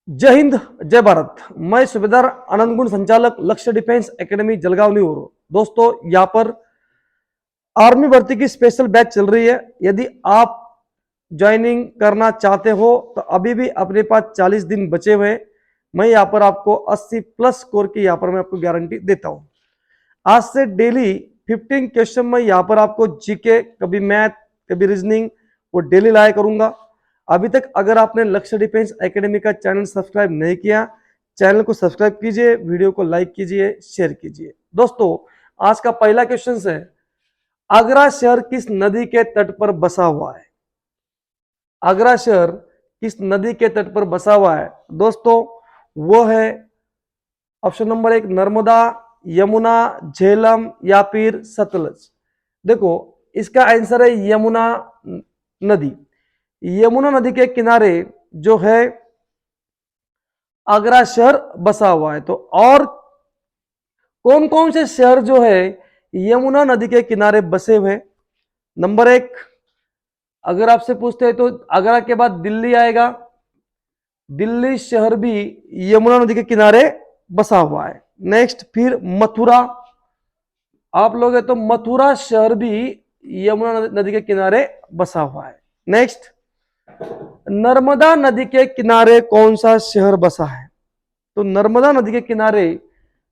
जय हिंद, जय भारत। मैं सूबेदार आनंद गुण, संचालक लक्ष्य डिफेंस एकेडमी जलगांव न्यू। दोस्तों, यहाँ पर आर्मी भर्ती की स्पेशल बैच चल रही है। यदि आप ज्वाइनिंग करना चाहते हो तो अभी भी अपने पास 40 दिन बचे हुए। मैं यहाँ पर आपको 80 प्लस स्कोर की यहाँ पर मैं आपको गारंटी देता हूँ। आज से डेली 15 क्वेश्चन मैं यहाँ पर आपको जीके, कभी मैथ, कभी रीजनिंग, वो डेली लाया करूंगा। अभी तक अगर आपने लक्ष्य डिफेंस एकेडमी का चैनल सब्सक्राइब नहीं किया, चैनल को सब्सक्राइब कीजिए, वीडियो को लाइक कीजिए, शेयर कीजिए। दोस्तों, आज का पहला क्वेश्चन है, आगरा शहर किस नदी के तट पर बसा हुआ है? आगरा शहर किस नदी के तट पर बसा हुआ है? दोस्तों, वो है ऑप्शन नंबर 1 नर्मदा, यमुना, झेलम या फिर सतलज। देखो, इसका आंसर है यमुना नदी। यमुना नदी के किनारे जो है आगरा शहर बसा हुआ है। तो और कौन कौन से शहर जो है यमुना नदी के किनारे बसे हुए? नंबर 1, अगर आपसे पूछते हैं तो आगरा के बाद दिल्ली आएगा। दिल्ली शहर भी यमुना नदी के किनारे बसा हुआ है। नेक्स्ट, फिर मथुरा, आप लोग है तो मथुरा शहर भी यमुना नदी के किनारे बसा हुआ है। नेक्स्ट, नर्मदा नदी के किनारे कौन सा शहर बसा है? तो नर्मदा नदी के किनारे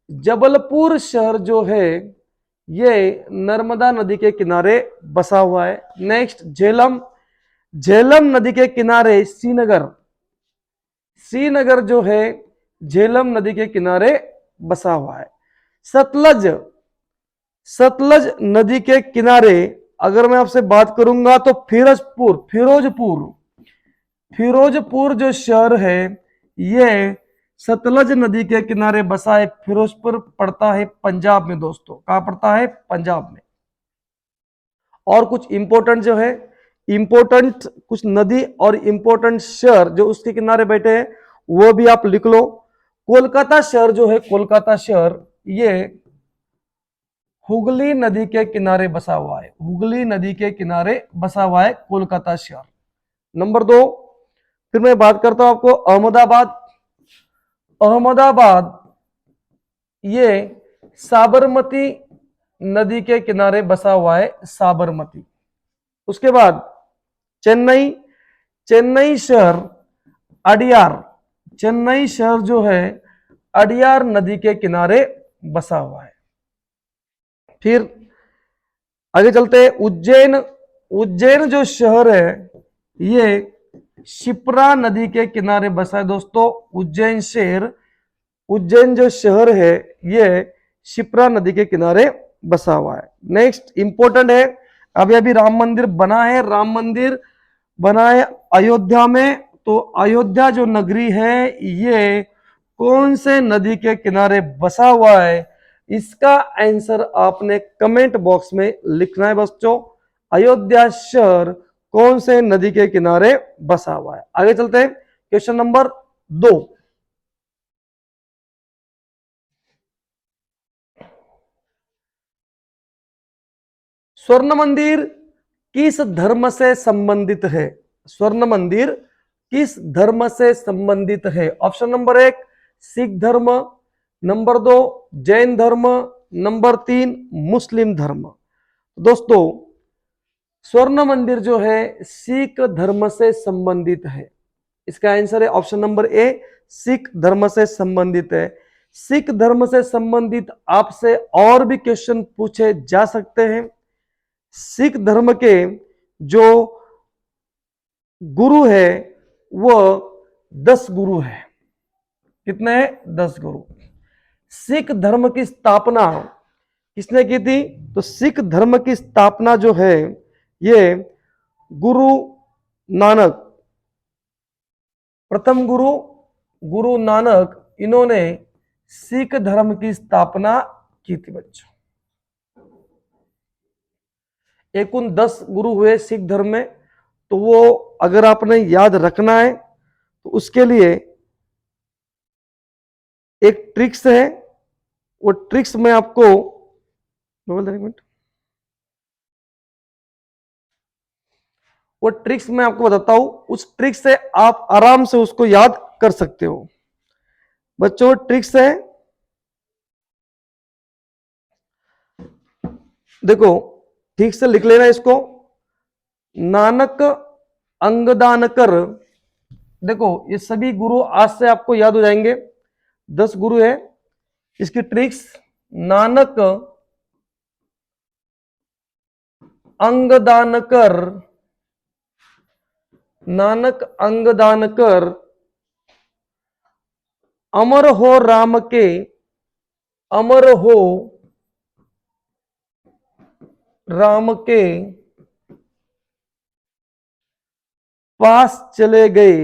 जबलपुर शहर जो है ये नर्मदा नदी के किनारे बसा हुआ है। नेक्स्ट, झेलम, झेलम नदी के किनारे श्रीनगर, श्रीनगर जो है झेलम नदी के किनारे बसा हुआ है। सतलज, सतलज नदी के किनारे अगर मैं आपसे बात करूंगा तो फिरोजपुर, फिरोजपुर, फिरोजपुर जो शहर है ये सतलज नदी के किनारे बसा है। फिरोजपुर पड़ता है पंजाब में। दोस्तों, कहां पड़ता है? पंजाब में। और कुछ इंपोर्टेंट जो है, इंपोर्टेंट कुछ नदी और इंपोर्टेंट शहर जो उसके किनारे बैठे हैं वो भी आप लिख लो। कोलकाता शहर जो है, कोलकाता शहर ये हुगली नदी के किनारे बसा हुआ है। हुगली नदी के किनारे बसा हुआ है कोलकाता शहर। नंबर 2, फिर मैं बात करता हूं आपको अहमदाबाद। अहमदाबाद ये साबरमती नदी के किनारे बसा हुआ है, साबरमती। उसके बाद चेन्नई, चेन्नई शहर अडियार, चेन्नई शहर जो है अडियार नदी के किनारे बसा हुआ है। फिर आगे चलते हैं, उज्जैन, उज्जैन जो शहर है ये शिप्रा नदी के किनारे बसा है। दोस्तों, उज्जैन शहर, उज्जैन जो शहर है ये शिप्रा नदी के किनारे बसा हुआ है। नेक्स्ट इंपॉर्टेंट है, अभी अभी राम मंदिर बना है, राम मंदिर बना है अयोध्या में। तो अयोध्या जो नगरी है ये कौन से नदी के किनारे बसा हुआ है? इसका आंसर आपने कमेंट बॉक्स में लिखना है बच्चों। अयोध्या शहर कौन से नदी के किनारे बसा हुआ है? आगे चलते हैं, क्वेश्चन नंबर 2। स्वर्ण मंदिर किस धर्म से संबंधित है? स्वर्ण मंदिर किस धर्म से संबंधित है? ऑप्शन नंबर 1 सिख धर्म, नंबर 2 जैन धर्म, नंबर 3 मुस्लिम धर्म। दोस्तों, स्वर्ण मंदिर जो है सिख धर्म से संबंधित है। इसका आंसर है ऑप्शन नंबर ए, सिख धर्म से संबंधित है। सिख धर्म से संबंधित आपसे और भी क्वेश्चन पूछे जा सकते हैं। सिख धर्म के जो गुरु है वो 10 गुरु है। कितने हैं? 10 गुरु। सिख धर्म की स्थापना किसने की थी? तो सिख धर्म की स्थापना जो है ये गुरु नानक, प्रथम गुरु गुरु नानक, इन्होंने सिख धर्म की स्थापना की थी बच्चों। एक उन 10 गुरु हुए सिख धर्म में। तो वो अगर आपने याद रखना है तो उसके लिए एक ट्रिक्स है, वो ट्रिक्स मैं आपको एक मिनट, वो ट्रिक्स मैं आपको बताता हूं, उस ट्रिक से आप आराम से उसको याद कर सकते हो। बच्चों ट्रिक्स है, देखो ठीक से लिख लेना इसको। नानक अंगदान कर, देखो ये सभी गुरु आज से आपको याद हो जाएंगे, 10 गुरु है। इसकी ट्रिक्स, नानक अंगदान कर, नानक अंगदान कर, अमर हो राम के, अमर हो राम के पास चले गए,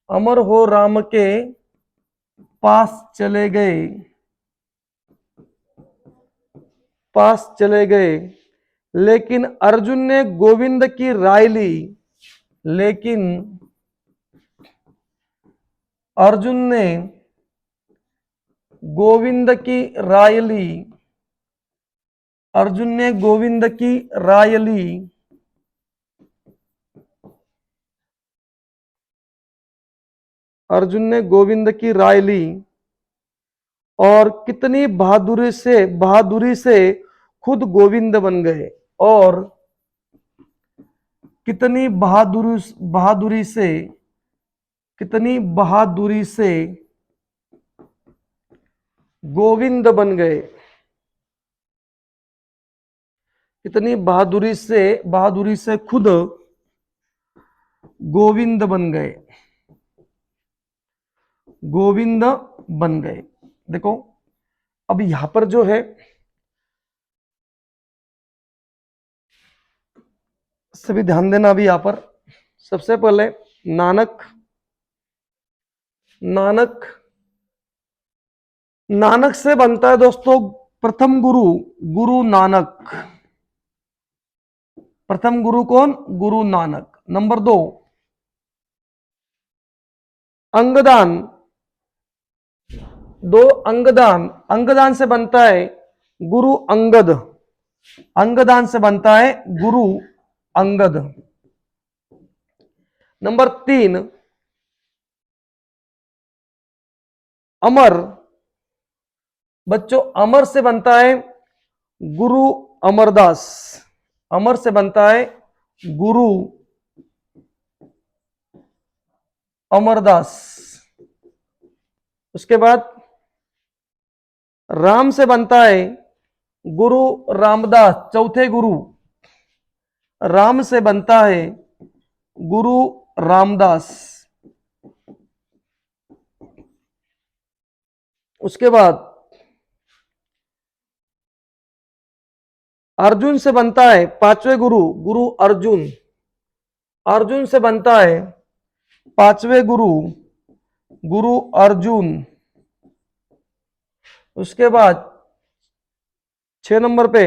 अमर हो राम के पास चले गए, पास चले गए, लेकिन अर्जुन ने गोविंद की राय ली, लेकिन अर्जुन ने गोविंद की राय ली, अर्जुन ने गोविंद की राय ली, अर्जुन ने गोविंद की राय ली, और कितनी बहादुरी से खुद गोविंद बन गए, और कितनी बहादुरी से, कितनी बहादुरी से गोविंद बन गए, कितनी बहादुरी से खुद गोविंद बन गए, गोविंद बन गए। देखो अब यहां पर जो है सभी ध्यान देना। अभी यहां पर सबसे पहले नानक, नानक, नानक से बनता है दोस्तों प्रथम गुरु, गुरु नानक। प्रथम गुरु कौन? गुरु नानक। नंबर 2 अंगदान, 2 अंगदान, अंगदान से बनता है गुरु अंगद, अंगदान से बनता है गुरु अंगद। नंबर 3 अमर, बच्चों अमर से बनता है गुरु अमरदास, अमर से बनता है गुरु अमरदास। उसके बाद राम से बनता है गुरु रामदास, चौथे गुरु, राम से बनता है गुरु रामदास। उसके बाद अर्जुन से बनता है पांचवे गुरु, गुरु अर्जुन, अर्जुन से बनता है पांचवे गुरु, गुरु अर्जुन। उसके बाद 6 नंबर पे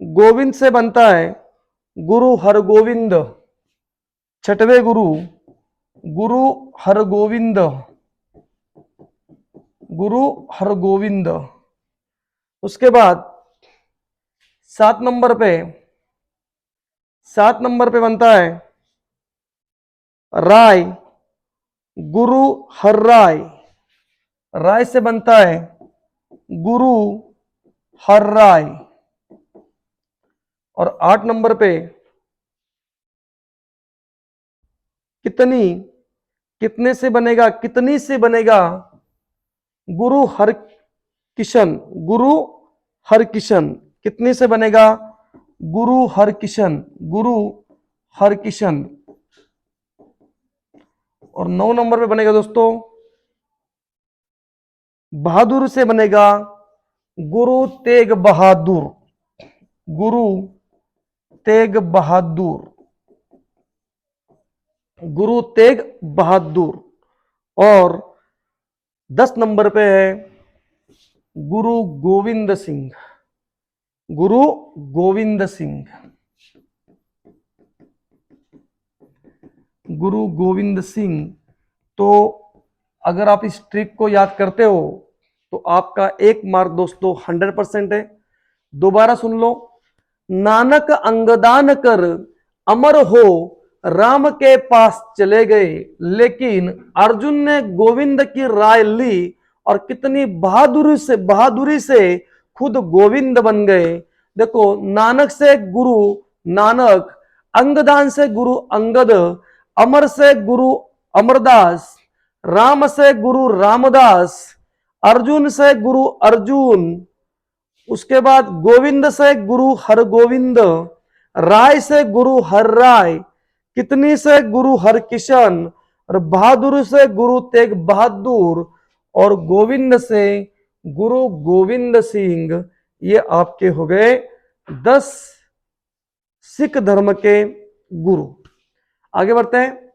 गोविंद से बनता है गुरु हरगोविंद, छठवें गुरु, गुरु हरगोविंद, गुरु हरगोविंद। उसके बाद 7 नंबर पे, 7 नंबर पे बनता है राय, गुरु हर राय, राय से बनता है गुरु हर राय। और 8 नंबर पे कितनी, कितने से बनेगा, कितनी से बनेगा गुरु हर किशन, गुरु हर किशन, कितनी से बनेगा गुरु हर किशन, गुरु हर किशन। और 9 नंबर पे बनेगा दोस्तों बहादुर से बनेगा गुरु तेग बहादुर, गुरु तेग बहादुर, गुरु तेग बहादुर। और 10 नंबर पे है गुरु गोविंद सिंह, गुरु गोविंद सिंह, गुरु गोविंद सिंह। तो अगर आप इस ट्रिक को याद करते हो तो आपका 1 मार्क दोस्तों 100% है। दोबारा सुन लो, नानक अंगदान कर अमर हो राम के पास चले गए, लेकिन अर्जुन ने गोविंद की राय ली और कितनी बहादुरी से खुद गोविंद बन गए। देखो, नानक से गुरु नानक, अंगदान से गुरु अंगद, अमर से गुरु अमरदास, राम से गुरु रामदास, अर्जुन से गुरु अर्जुन, उसके बाद गोविंद से गुरु हरगोविंद, राय से गुरु हर राय, कितनी से गुरु हरकिशन, और बहादुर से गुरु तेग बहादुर, और गोविंद से गुरु गोविंद सिंह। ये आपके हो गए 10 सिख धर्म के गुरु। आगे बढ़ते हैं।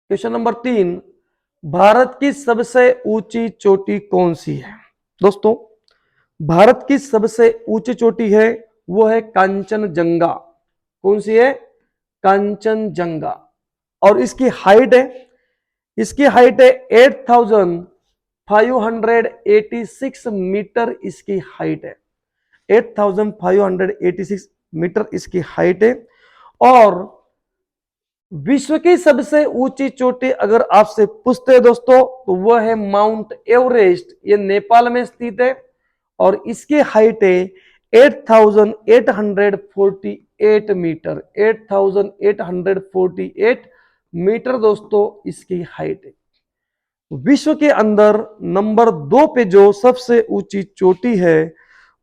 क्वेश्चन नंबर 3, भारत की सबसे ऊंची चोटी कौन सी है? दोस्तों, भारत की सबसे ऊंची चोटी है वो है कांचनजंगा। कौन सी है? कांचनजंगा। और इसकी हाइट है 8586 मीटर इसकी हाइट है। 8586 मीटर इसकी हाइट है। और विश्व की सबसे ऊंची चोटी अगर आपसे पूछते हैं दोस्तों, तो वह है माउंट एवरेस्ट। ये नेपाल में स्थित है और इसकी हाइट है 8848 मीटर। 8848 मीटर दोस्तों इसकी हाइट है। विश्व के अंदर नंबर 2 पे जो सबसे ऊंची चोटी है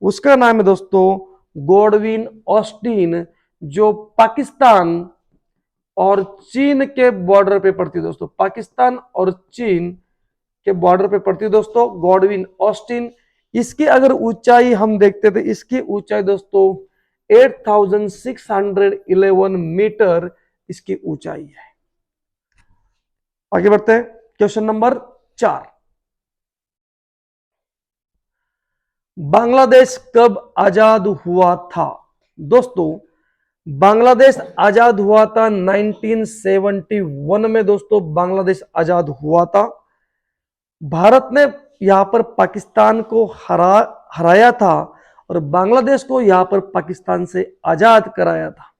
उसका नाम है दोस्तों गॉडविन ऑस्टिन, जो पाकिस्तान और चीन के बॉर्डर पे पड़ती है दोस्तों। पाकिस्तान और चीन के बॉर्डर पे पड़ती है दोस्तों गॉडविन ऑस्टिन। इसकी अगर ऊंचाई हम देखते थे, इसकी ऊंचाई दोस्तों 8611 मीटर इसकी ऊंचाई है। आगे बढ़ते हैं। क्वेश्चन नंबर 4, बांग्लादेश कब आजाद हुआ था? दोस्तों, बांग्लादेश आजाद हुआ था 1971 में दोस्तों। बांग्लादेश आजाद हुआ था। भारत ने यहां पर पाकिस्तान को हराया था और बांग्लादेश को यहां पर पाकिस्तान से आजाद कराया था।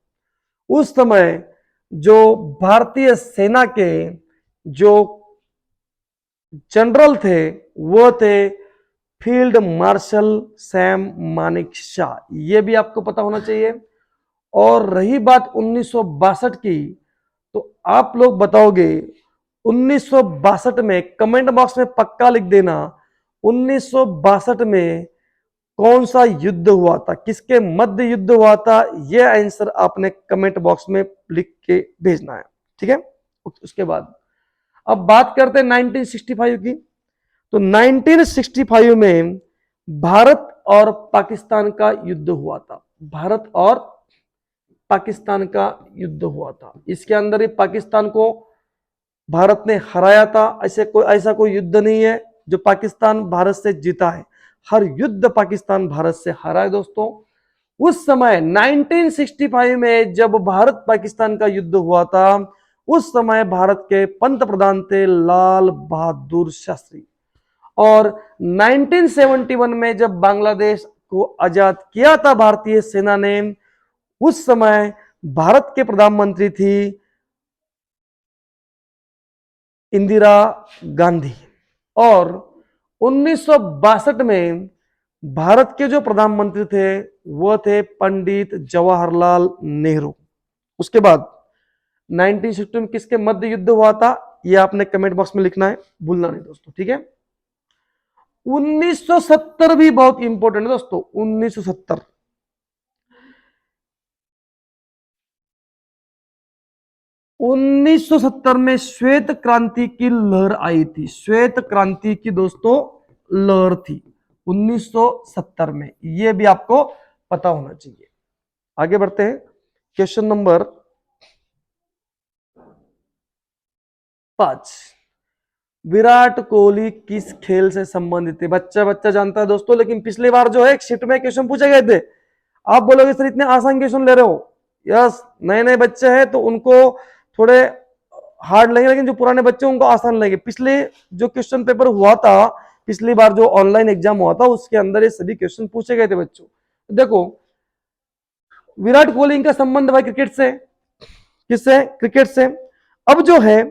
उस समय जो भारतीय सेना के जो जनरल थे वो थे फील्ड मार्शल सैम मानेकशॉ। ये भी आपको पता होना चाहिए। और रही बात 1962 की, तो आप लोग बताओगे 1962 में, कमेंट बॉक्स में पक्का लिख देना 1962 में कौन सा युद्ध हुआ था, किसके मध्य युद्ध हुआ था? यह आंसर आपने कमेंट बॉक्स में लिख के भेजना है, ठीक है। उसके बाद अब बात करते हैं 1965 की। तो 1965 में भारत और पाकिस्तान का युद्ध हुआ था। भारत और पाकिस्तान का युद्ध हुआ था। इसके अंदर ही पाकिस्तान को भारत ने हराया था। ऐसा कोई युद्ध नहीं है जो पाकिस्तान भारत से जीता है। हर युद्ध पाकिस्तान भारत से हारा है दोस्तों। उस समय 1965 में जब भारत पाकिस्तान का युद्ध हुआ था, उस समय भारत के पंत प्रधान थे लाल बहादुर शास्त्री। और 1971 में जब बांग्लादेश को आजाद किया था भारतीय सेना ने, उस समय भारत के प्रधानमंत्री थी इंदिरा गांधी। और 1962 में भारत के जो प्रधानमंत्री थे वो थे पंडित जवाहरलाल नेहरू। उसके बाद 1960 में किसके मध्य युद्ध हुआ था, ये आपने कमेंट बॉक्स में लिखना है, भूलना नहीं दोस्तों, ठीक है। 1970 भी बहुत इंपॉर्टेंट है दोस्तों। 1970 1970 में श्वेत क्रांति की लहर आई थी। श्वेत क्रांति की दोस्तों लहर थी 1970 में। यह भी आपको पता होना चाहिए। आगे बढ़ते हैं। क्वेश्चन नंबर 5, विराट कोहली किस खेल से संबंधित है? बच्चा बच्चा जानता है दोस्तों, लेकिन पिछली बार जो है एक शिफ्ट में क्वेश्चन पूछे गए थे। आप बोलोगे सर इतने आसान क्वेश्चन ले रहे हो। यस, नए नए बच्चे हैं तो उनको थोड़े हार्ड लगेगा, लेकिन जो पुराने बच्चे उनको आसान लगेगा। पिछले जो क्वेश्चन पेपर हुआ था, पिछली बार जो ऑनलाइन एग्जाम हुआ था, उसके अंदर ये सभी क्वेश्चन पूछे गए थे बच्चों। देखो, विराट कोहली का संबंध भाई क्रिकेट से, किससे? क्रिकेट से। अब जो है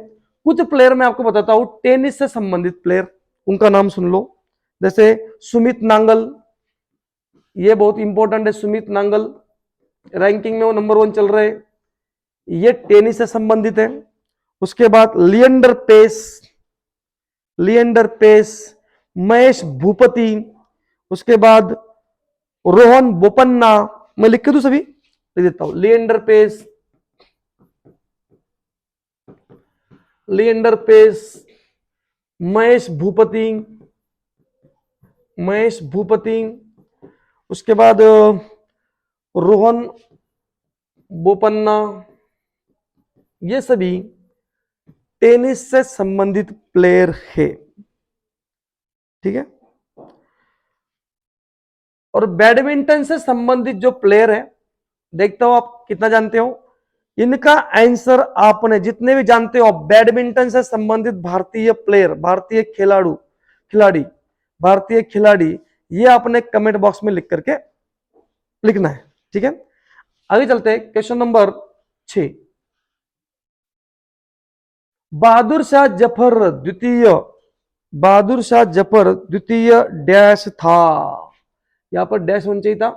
कुछ प्लेयर मैं आपको बताता हूं टेनिस से संबंधित प्लेयर, उनका नाम सुन लो। जैसे सुमित नांगल, ये बहुत इंपॉर्टेंट है। सुमित नांगल रैंकिंग में वो नंबर 1 चल रहे, ये टेनिस से संबंधित है। उसके बाद लिएंडर पेस, लिएंडर पेस, महेश भूपति, उसके बाद रोहन बोपन्ना, मैं लिख के दूं सभी, लिख देता हूं। लिएंडर पेस, लिएंडर पेस, महेश भूपति, महेश भूपति, उसके बाद रोहन बोपन्ना, ये सभी टेनिस से संबंधित प्लेयर है, ठीक है। और बैडमिंटन से संबंधित जो प्लेयर है, देखता हूं आप कितना जानते हो। इनका आंसर आपने जितने भी जानते हो बैडमिंटन से संबंधित भारतीय प्लेयर, भारतीय खिलाड़ी, भारतीय खिलाड़ी, ये आपने कमेंट बॉक्स में लिख करके लिखना है, ठीक है। आगे चलते हैं, क्वेश्चन नंबर 6। बहादुर शाह जफर द्वितीय, बहादुर शाह जफर द्वितीय डैश था, यहां पर डैश होना चाहिए था।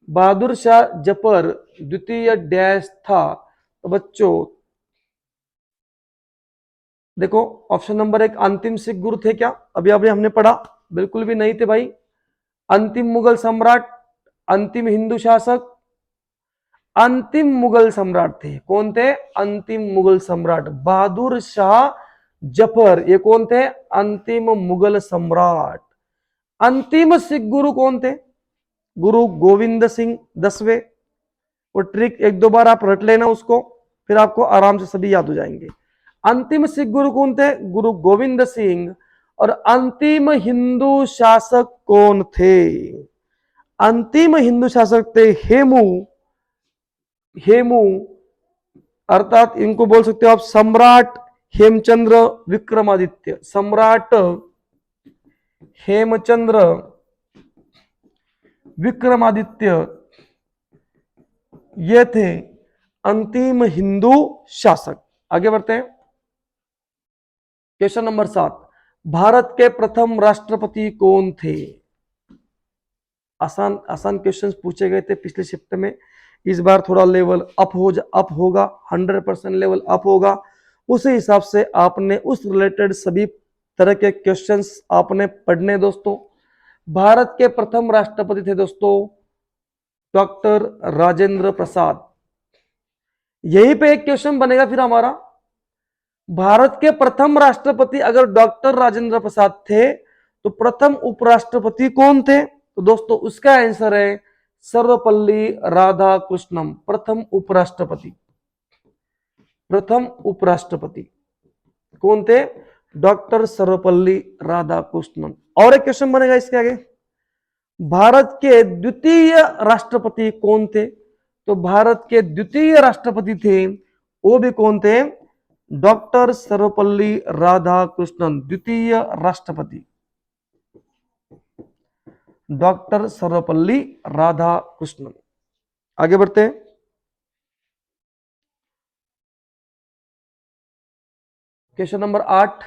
बहादुर शाह जफर द्वितीय डैश था, तो बच्चों देखो ऑप्शन नंबर 1 अंतिम सिख गुरु थे क्या? अभी अभी हमने पढ़ा, बिल्कुल भी नहीं थे भाई। अंतिम मुगल सम्राट, अंतिम हिंदू शासक, अंतिम मुगल सम्राट थे। कौन थे? अंतिम मुगल सम्राट बहादुर शाह जफर, ये कौन थे? अंतिम मुगल सम्राट। अंतिम सिख गुरु कौन थे? गुरु गोविंद सिंह 10वें। वो ट्रिक 1-2 बार आप रट लेना उसको, फिर आपको आराम से सभी याद हो जाएंगे। अंतिम सिख गुरु कौन थे? गुरु गोविंद सिंह। और अंतिम हिंदू शासक कौन थे? अंतिम हिंदू शासक थे हेमू, हेमू, अर्थात इनको बोल सकते हो आप सम्राट हेमचंद्र विक्रमादित्य, सम्राट हेमचंद्र विक्रमादित्य, ये थे अंतिम हिंदू शासक। आगे बढ़ते हैं, क्वेश्चन नंबर 7। भारत के प्रथम राष्ट्रपति कौन थे? आसान आसान क्वेश्चंस पूछे गए थे पिछले शिफ्ट में, इस बार थोड़ा लेवल अप होगा, 100% लेवल अप होगा। उसी हिसाब से आपने उस रिलेटेड सभी तरह के क्वेश्चंस आपने पढ़ने दोस्तों। भारत के प्रथम राष्ट्रपति थे दोस्तों डॉक्टर राजेंद्र प्रसाद। यहीं पे एक क्वेश्चन बनेगा फिर हमारा, भारत के प्रथम राष्ट्रपति अगर डॉक्टर राजेंद्र प्रसाद थे तो प्रथम उपराष्ट्रपति कौन थे? तो दोस्तों उसका आंसर है सर्वपल्ली राधाकृष्णन, प्रथम उपराष्ट्रपति। प्रथम उपराष्ट्रपति कौन थे? डॉक्टर सर्वपल्ली राधाकृष्णन। और एक क्वेश्चन बनेगा इसके आगे, भारत के द्वितीय राष्ट्रपति कौन थे? तो भारत के द्वितीय राष्ट्रपति थे, वो भी कौन थे? डॉक्टर सर्वपल्ली राधाकृष्णन, द्वितीय राष्ट्रपति डॉक्टर सर्वपल्ली राधाकृष्णन। आगे बढ़ते हैं, क्वेश्चन नंबर 8।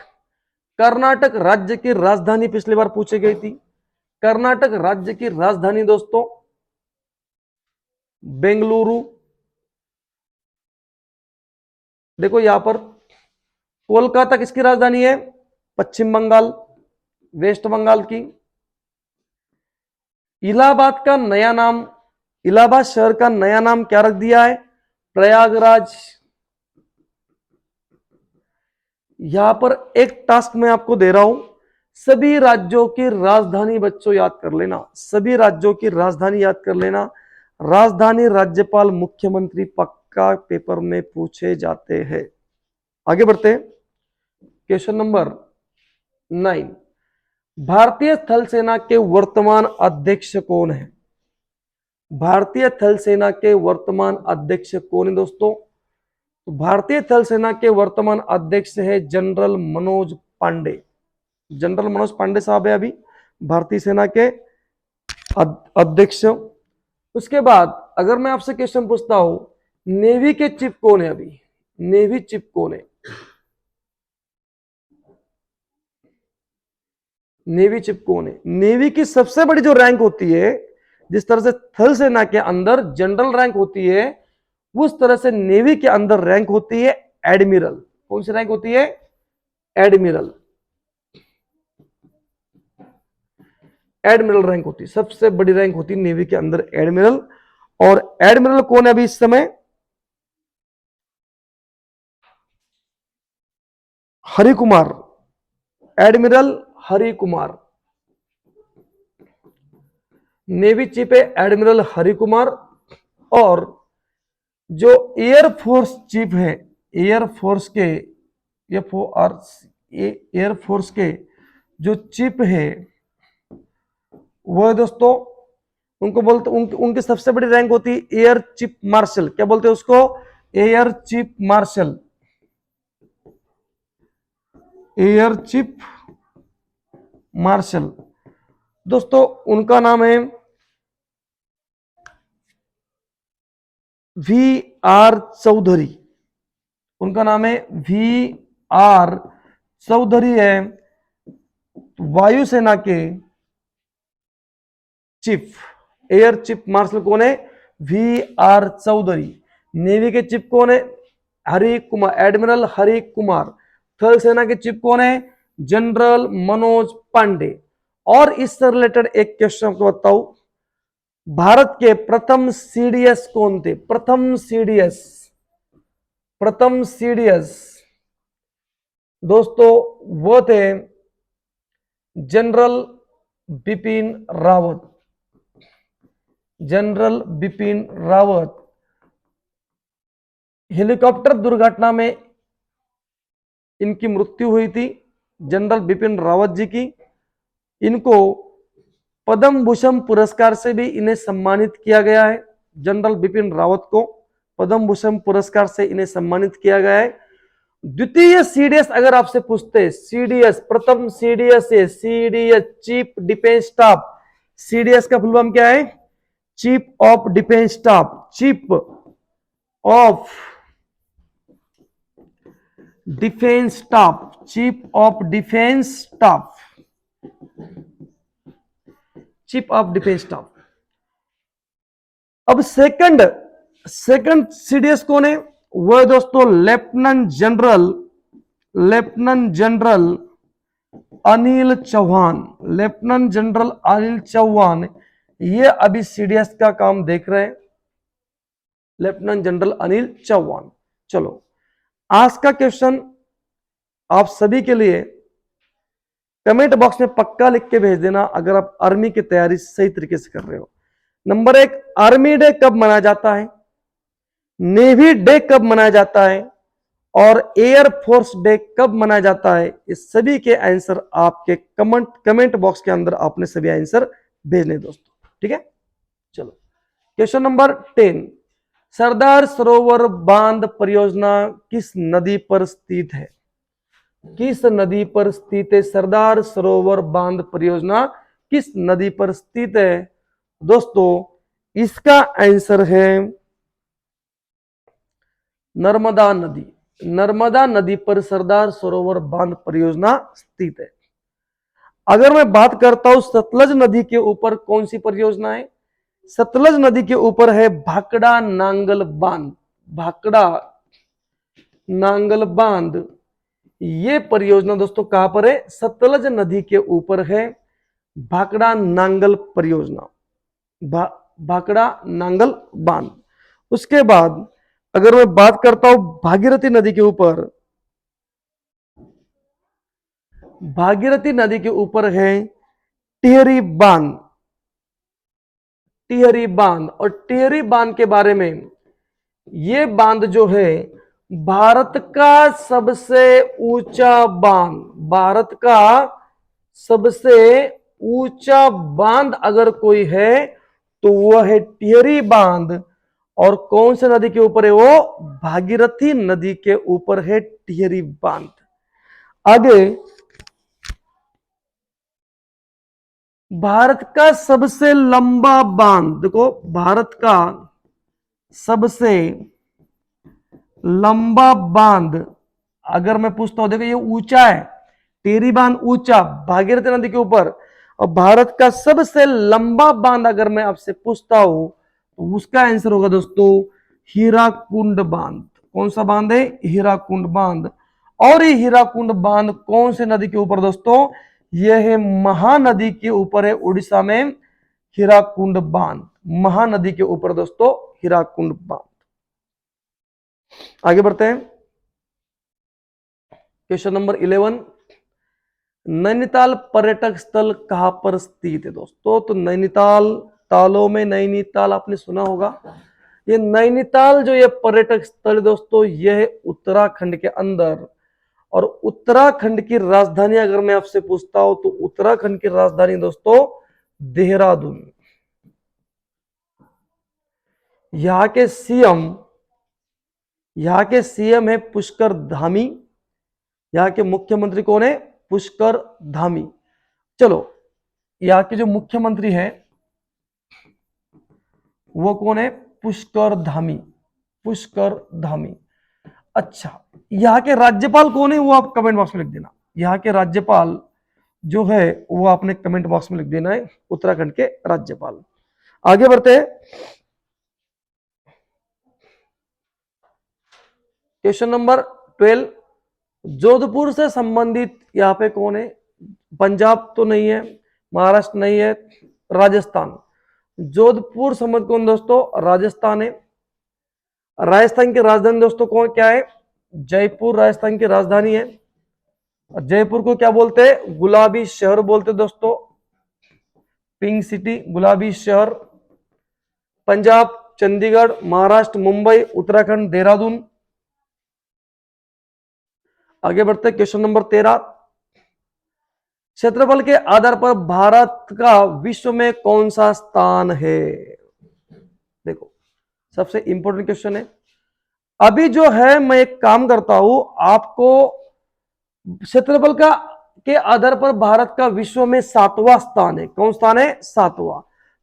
कर्नाटक राज्य की राजधानी पिछली बार पूछी गई थी। कर्नाटक राज्य की राजधानी दोस्तों बेंगलुरु। देखो यहां पर कोलकाता किसकी राजधानी है? पश्चिम बंगाल, वेस्ट बंगाल की। इलाहाबाद का नया नाम, इलाहाबाद शहर का नया नाम क्या रख दिया है? प्रयागराज। यहां पर एक टास्क मैं आपको दे रहा हूं, सभी राज्यों की राजधानी बच्चों याद कर लेना, सभी राज्यों की राजधानी याद कर लेना। राजधानी, राज्यपाल, मुख्यमंत्री पक्का पेपर में पूछे जाते हैं। आगे बढ़ते हैं, क्वेश्चन नंबर 9। भारतीय थल सेना के वर्तमान अध्यक्ष कौन है? भारतीय थल सेना के वर्तमान अध्यक्ष कौन है दोस्तों? तो भारतीय थल सेना के वर्तमान अध्यक्ष है जनरल मनोज पांडे। जनरल मनोज पांडे साहब है अभी भारतीय सेना के अध्यक्ष। उसके बाद अगर मैं आपसे क्वेश्चन पूछता हूं, नेवी के चीफ कौन है अभी? नेवी चीफ कौन है? नेवी चीफ कौन है? नेवी की सबसे बड़ी जो रैंक होती है, जिस तरह से थल सेना के अंदर जनरल रैंक होती है, उस तरह से नेवी के अंदर रैंक होती है एडमिरल। कौन सी रैंक होती है? एडमिरल। एडमिरल रैंक होती है, सबसे बड़ी रैंक होती है नेवी के अंदर एडमिरल। और एडमिरल कौन है अभी इस समय? Hari Kumar. Admiral Hari Kumar, navy chief है एडमिरल हरि कुमार। और जो एयरफोर्स चीफ है, एयरफोर्स के एयरफोर्स के जो चीफ है वो है दोस्तों, उनको बोलते उनकी सबसे बड़ी रैंक होती है एयर चीफ मार्शल। क्या बोलते हैं उसको? Air chief marshal. Air chief marshal दोस्तों उनका नाम है वी आर चौधरी। उनका नाम है वी आर चौधरी है वायुसेना के चीफ। एयर चीफ मार्शल कौन है? V R Chaudhari. नेवी के चीफ कौन है? हरि कुमार, एडमिरल हरि कुमार। थल सेना के चीफ कौन है? जनरल मनोज पांडे। और इससे रिलेटेड एक क्वेश्चन आपको बताऊं, भारत के प्रथम सीडीएस कौन थे? प्रथम सीडीएस, प्रथम सीडीएस दोस्तों वो थे general Bipin Rawat. General Bipin Rawat helicopter दुर्घटना में इनकी मृत्यु हुई थी, जनरल बिपिन रावत जी की। इनको पद्म भूषण पुरस्कार से भी इन्हें सम्मानित किया गया है। जनरल बिपिन रावत को पद्म भूषण पुरस्कार से इन्हें सम्मानित किया गया है। द्वितीय सीडीएस अगर आपसे पूछते, सीडीएस प्रथम सीडीएस है CDS chief defence staff. CDS का फुल फॉर्म क्या है? Chief of defence staff. Chief of defence staff, chief of defence staff, chief of defence staff. अब सेकंड सीडीएस कौन है? वह दोस्तों lieutenant general Anil Chauhan. Lieutenant general Anil Chauhan ये अभी सीडीएस का काम देख रहे हैं, लेफ्टिनेंट जनरल अनिल चौहान। चलो आज का क्वेश्चन आप सभी के लिए कमेंट बॉक्स में पक्का लिख के भेज देना अगर आप आर्मी की तैयारी सही तरीके से कर रहे हो। नंबर 1, आर्मी डे कब मनाया जाता है? नेवी डे कब मनाया जाता है? और एयर फोर्स डे कब मनाया जाता है? इस सभी के आंसर आपके कमेंट बॉक्स के अंदर आपने सभी आंसर भेजने दोस्तों, ठीक है। चलो क्वेश्चन नंबर 10, सरदार सरोवर बांध परियोजना किस नदी पर स्थित है? किस नदी पर स्थित है सरदार सरोवर बांध परियोजना? किस नदी पर स्थित है दोस्तों? इसका आंसर है नर्मदा नदी। नर्मदा नदी पर सरदार सरोवर बांध परियोजना स्थित है। अगर मैं बात करता हूं सतलज नदी के ऊपर कौन सी परियोजना है? सतलज नदी के ऊपर है भाखड़ा नांगल बांध। भाखड़ा नांगल बांध ये परियोजना दोस्तों कहां पर है? सतलज नदी के ऊपर है भाखड़ा नांगल परियोजना, भाखड़ा नांगल बांध। उसके बाद अगर मैं बात करता हूं भागीरथी नदी के ऊपर, भागीरथी नदी के ऊपर है टिहरी बांध। टिहरी बांध, और टिहरी बांध के बारे में, ये बांध जो है भारत का सबसे ऊंचा बांध, भारत का सबसे ऊंचा बांध अगर कोई है तो वह है टिहरी बांध। और कौन से नदी के ऊपर है वो? भागीरथी नदी के ऊपर है टिहरी बांध। आगे, भारत का सबसे लंबा बांध, देखो भारत का सबसे लंबा बांध अगर मैं पूछता हूं, देखो ये ऊंचा है, टिहरी बांध ऊंचा भागीरथी नदी के ऊपर, और भारत का सबसे लंबा बांध अगर मैं आपसे पूछता हूं तो उसका आंसर होगा दोस्तों हीराकुंड बांध। कौन सा बांध है? हीराकुंड बांध। और ये हीराकुंड बांध कौन से नदी के ऊपर दोस्तों? यह है महानदी के ऊपर है, उड़ीसा में हीराकुंड बांध, महानदी के ऊपर दोस्तों हीराकुंड बांध। आगे बढ़ते हैं, क्वेश्चन नंबर 11, नैनीताल पर्यटक स्थल कहां पर स्थित है दोस्तों? तो नैनीताल, तालों में नैनीताल आपने सुना होगा। ये नैनीताल जो ये पर्यटक स्थल है दोस्तों, यह उत्तराखंड के अंदर, और उत्तराखंड की राजधानी अगर मैं आपसे पूछता हूं तो उत्तराखंड की राजधानी दोस्तों देहरादून। यहां के सीएम है पुष्कर धामी। यहां के मुख्यमंत्री कौन है? पुष्कर धामी। चलो, यहां के जो मुख्यमंत्री है वो कौन है? पुष्कर धामी, पुष्कर धामी। अच्छा, यहां के राज्यपाल कौन है वो आप कमेंट बॉक्स में लिख देना। यहां के राज्यपाल जो है वो आपने कमेंट बॉक्स में लिख देना है, उत्तराखंड के राज्यपाल। आगे बढ़ते हैं, क्वेश्चन नंबर 12, जोधपुर से संबंधित यहां पे कौन है? पंजाब तो नहीं है, महाराष्ट्र नहीं है, राजस्थान। जोधपुर संबंध कौन दोस्तों? राजस्थान है। राजस्थान की राजधानी दोस्तों कौन क्या है? जयपुर राजस्थान की राजधानी है। और जयपुर को क्या बोलते हैं? गुलाबी शहर बोलते दोस्तों, पिंक सिटी, गुलाबी शहर। पंजाब चंडीगढ़, महाराष्ट्र मुंबई, उत्तराखंड देहरादून। आगे बढ़ते, क्वेश्चन नंबर 13, क्षेत्रफल के आधार पर भारत का विश्व में कौन सा स्थान है? देखो, सबसे इंपॉर्टेंट क्वेश्चन है। अभी जो है मैं एक काम करता हूं, आपको क्षेत्रफल का के आधार पर भारत का विश्व में 7वां स्थान है। कौन स्थान है? 7वां।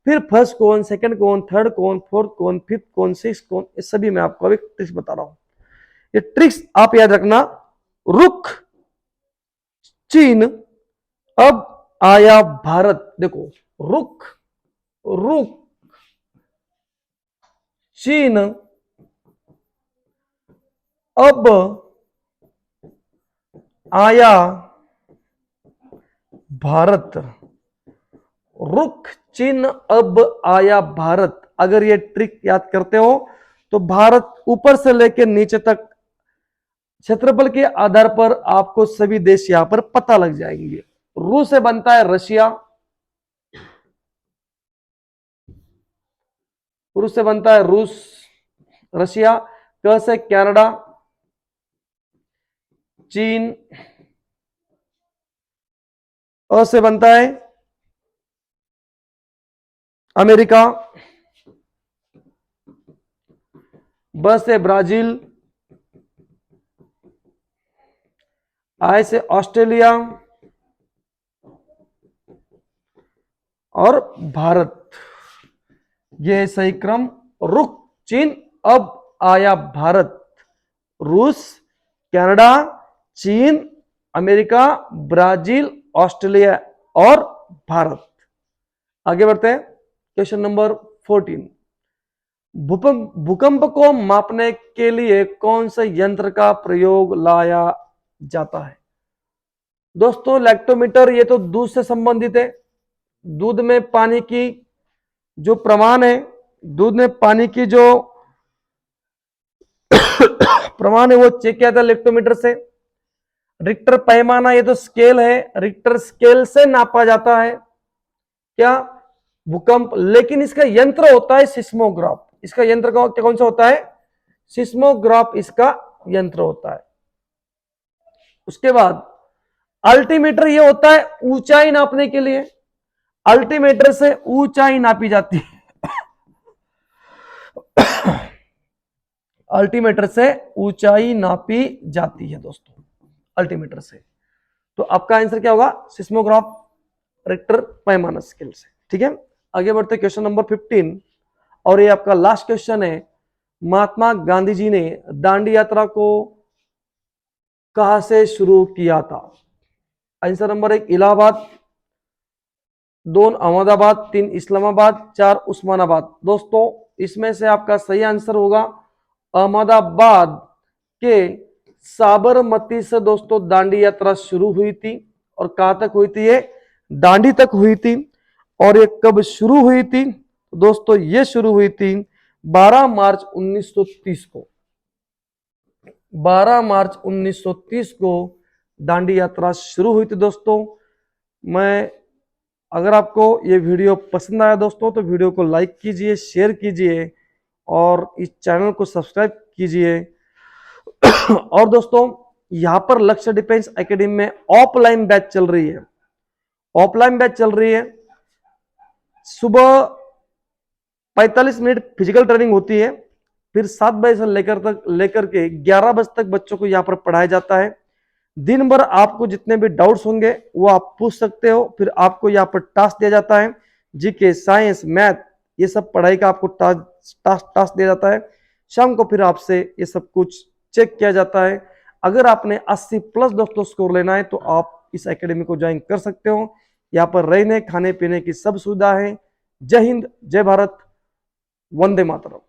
फिर फर्स्ट कौन, सेकंड कौन, थर्ड कौन, फोर्थ कौन, फिफ्थ कौन, सिक्स कौन, ये सभी मैं आपको अभी ट्रिक्स बता रहा हूं। ये ट्रिक्स आप याद रखना। रुख चीन अब आया भारत। देखो, रुख चीन अब आया भारत। रुख चिन्ह अब आया भारत। अगर ये ट्रिक याद करते हो तो भारत ऊपर से लेकर नीचे तक क्षेत्रफल के आधार पर आपको सभी देश यहां पर पता लग जाएंगे। रूस से बनता है रशिया, रूस से बनता है रूस, रशिया। क से कनाडा, चीन। अ से बनता है अमेरिका, ब से ब्राजील, आई से ऑस्ट्रेलिया और भारत। यह सही क्रम। रुख चीन अब आया भारत। रूस, कनाडा, चीन, अमेरिका, ब्राजील, ऑस्ट्रेलिया और भारत। आगे बढ़ते हैं, क्वेश्चन नंबर 14, भूकंप को मापने के लिए कौन से यंत्र का प्रयोग लाया जाता है? दोस्तों, लैक्टोमीटर, ये तो दूध से संबंधित है। दूध में पानी की जो प्रमाण है, दूध में पानी की जो प्रमाण है वो चेक किया था लैक्टोमीटर से। रिक्टर पैमाना, ये तो स्केल है, रिक्टर स्केल से नापा जाता है क्या? भूकंप। लेकिन इसका यंत्र होता है सिस्मोग्राफ। इसका यंत्र कौन सा होता है? सिस्मोग्राफ इसका यंत्र होता है। उसके बाद अल्टीमीटर, ये होता है ऊंचाई नापने के लिए। अल्टीमीटर से ऊंचाई नापी जाती है। अल्टीमीटर से ऊंचाई नापी जाती है दोस्तों, अल्टीमीटर से। तो आपका आंसर क्या होगा? सिस्मोग्राफ, रिक्टर पैमाना स्केल से। ठीक है, आगे बढ़ते क्वेश्चन नंबर 15, और ये आपका लास्ट क्वेश्चन है। महात्मा गांधी जी ने दांडी यात्रा को कहां से शुरू किया था? Answer number 1 Allahabad, 2 Ahmedabad, 3 Islamabad, 4 Osmanabad. दोस्तों इसमें से आपका सही आंसर होगा अहमदाबाद के साबरमती से दोस्तों दांडी यात्रा शुरू हुई थी। और कहां तक हुई थी? ये दांडी तक हुई थी। और ये कब शुरू हुई थी दोस्तों? ये शुरू हुई थी 12 मार्च 1930 को। 12 मार्च 1930 को दांडी यात्रा शुरू हुई थी दोस्तों। मैं अगर आपको ये वीडियो पसंद आया दोस्तों तो वीडियो को लाइक कीजिए, शेयर कीजिए और इस चैनल को सब्सक्राइब कीजिए। और दोस्तों यहां पर लक्ष्य डिफेंस एकेडमी में ऑफलाइन बैच चल रही है। ऑफलाइन बैच चल रही है, सुबह 45 मिनट फिजिकल ट्रेनिंग होती है, फिर 7 बजे से लेकर के 11 बजे तक बच्चों को यहाँ पर पढ़ाया जाता है। दिन भर आपको जितने भी डाउट्स होंगे वो आप पूछ सकते हो। फिर आपको यहाँ पर टास्क दिया जाता है, जीके, साइंस, मैथ, ये सब पढ़ाई का आपको टास्क दिया जाता है। शाम को फिर आपसे ये सब कुछ चेक किया जाता है। अगर आपने 80 प्लस दोस्तों स्कोर लेना है तो आप इस एकेडमी को ज्वाइन कर सकते हो। यहाँ पर रहने खाने पीने की सब सुविधा है। जय हिंद, जय भारत, वंदे मातरम।